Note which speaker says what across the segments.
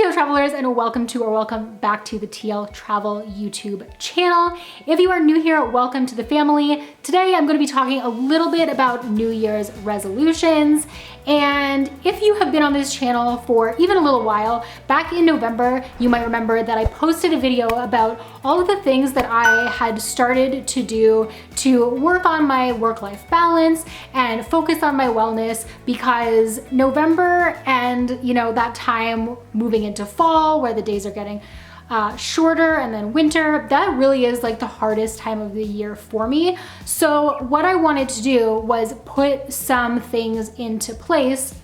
Speaker 1: TL travelers, and welcome back to the TL Travel YouTube channel. If you are new here, welcome to the family. Today I'm going to be talking a little bit about New Year's resolutions. And if you have been on this channel for even a little while, back in November, you might remember that I posted a video about all of the things that I had started to do to work on my work-life balance and focus on my wellness, because November and that time moving into fall where the days are getting shorter, and then winter, that really is like the hardest time of the year for me. So what I wanted to do was put some things into place,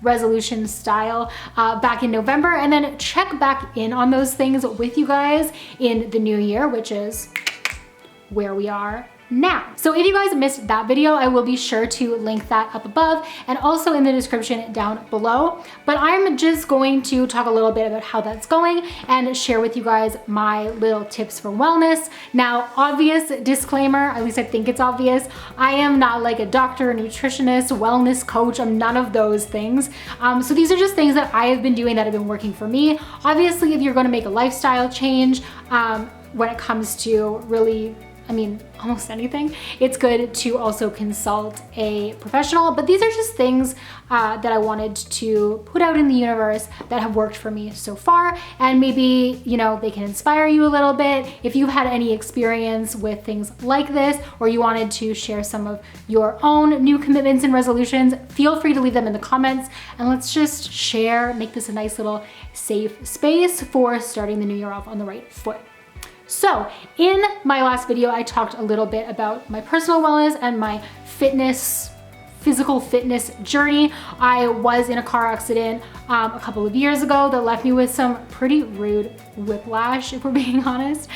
Speaker 1: resolution style, back in November, and then check back in on those things with you guys in the new year, which is where we are now. So if you guys missed that video, I will be sure to link that up above and also in the description down below. But I'm just going to talk a little bit about how that's going and share with you guys my little tips for wellness. Now, obvious disclaimer, at least I think it's obvious, I am not like a doctor, a nutritionist, wellness coach. I'm none of those things. So these are just things that I have been doing that have been working for me. Obviously, if you're going to make a lifestyle change, when it comes to really, almost anything, it's good to also consult a professional. But these are just things that I wanted to put out in the universe that have worked for me so far. And maybe, they can inspire you a little bit. If you've had any experience with things like this, or you wanted to share some of your own new commitments and resolutions, feel free to leave them in the comments. And let's just share, make this a nice little safe space for starting the new year off on the right foot. So in my last video, I talked a little bit about my personal wellness and my physical fitness journey. I was in a car accident a couple of years ago that left me with some pretty rude whiplash, if we're being honest.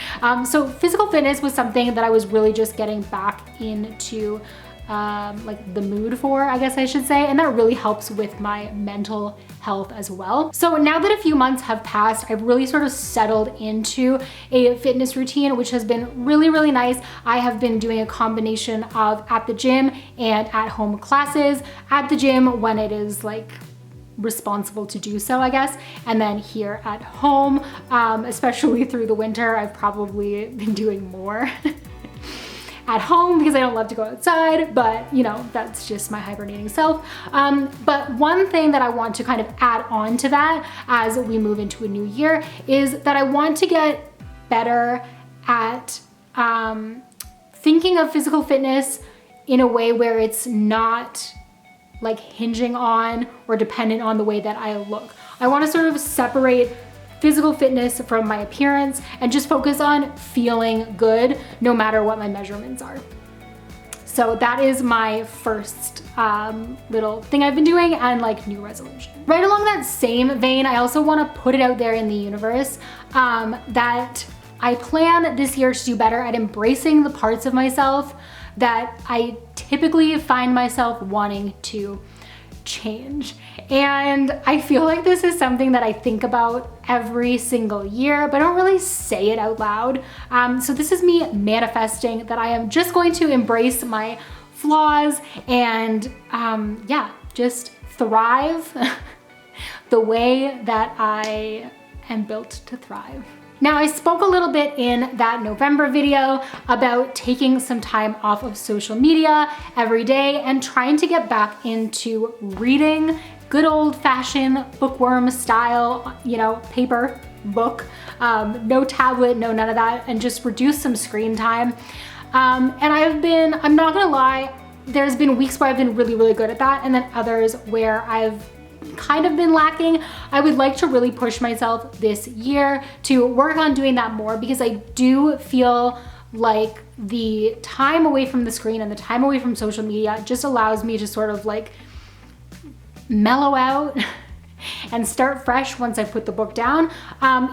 Speaker 1: So physical fitness was something that I was really just getting back into like the mood for, I guess I should say, and that really helps with my mental health as well. So now that a few months have passed, I've really sort of settled into a fitness routine, which has been really, really nice. I have been doing a combination of at the gym and at home classes. At the gym when it is like responsible to do so, I guess, and then here at home, especially through the winter, I've probably been doing more at home because I don't love to go outside, but that's just my hibernating self. But one thing that I want to kind of add on to that as we move into a new year is that I want to get better at thinking of physical fitness in a way where it's not like hinging on or dependent on the way that I look. I want to sort of separate physical fitness from my appearance and just focus on feeling good no matter what my measurements are. So that is my first little thing I've been doing and like new resolution. Right along that same vein, I also want to put it out there in the universe that I plan this year to do better at embracing the parts of myself that I typically find myself wanting to change. And I feel like this is something that I think about every single year, but I don't really say it out loud. So this is me manifesting that I am just going to embrace my flaws and just thrive the way that I am built to thrive. Now, I spoke a little bit in that November video about taking some time off of social media every day and trying to get back into reading, good old-fashioned bookworm style, paper book, no tablet, no none of that, and just reduce some screen time. And I'm not gonna lie, there's been weeks where I've been really, really good at that, and then others where I've kind of been lacking. I would like to really push myself this year to work on doing that more, because I do feel like the time away from the screen and the time away from social media just allows me to sort of like mellow out and start fresh once I put the book down,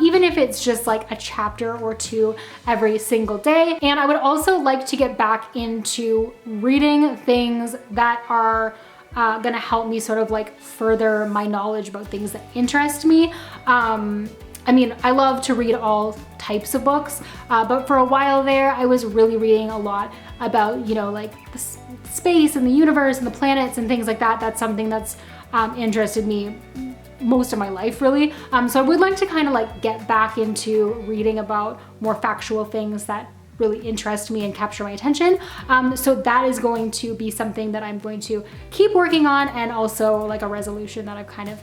Speaker 1: even if it's just like a chapter or two every single day. And I would also like to get back into reading things that are gonna help me sort of like further my knowledge about things that interest me. I love to read all types of books, but for a while there, I was really reading a lot about, like the space and the universe and the planets and things like that. That's something that's interested me most of my life really. So I would like to kind of like get back into reading about more factual things that really interest me and capture my attention. So that is going to be something that I'm going to keep working on, and also like a resolution that I've kind of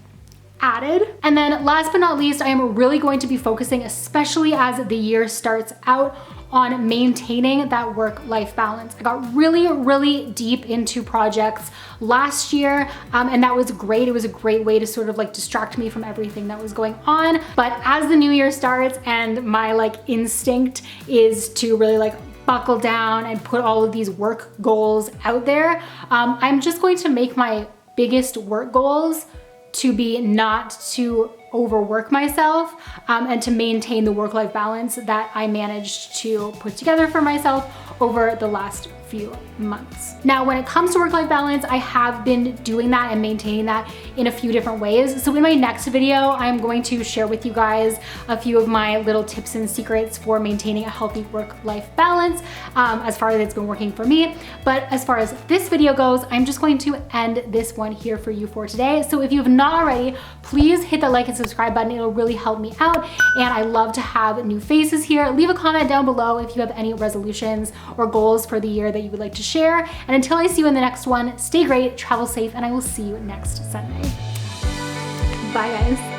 Speaker 1: added. And then last but not least, I am really going to be focusing, especially as the year starts out, on maintaining that work-life balance. I got really deep into projects last year, and that was great. It was a great way to sort of like distract me from everything that was going on. But as the new year starts and my like instinct is to really like buckle down and put all of these work goals out there, I'm just going to make my biggest work goals to be not to overwork myself, and to maintain the work-life balance that I managed to put together for myself over the last few months. Now, when it comes to work-life balance, I have been doing that and maintaining that in a few different ways. So in my next video, I'm going to share with you guys a few of my little tips and secrets for maintaining a healthy work-life balance, as far as it's been working for me. But as far as this video goes, I'm just going to end this one here for you for today. So if you have not already, please hit that like and subscribe button. It'll really help me out. And I love to have new faces here. Leave a comment down below if you have any resolutions or goals for the year that you would like to share. And until I see you in the next one, stay great, travel safe, and I will see you next Sunday. Bye guys.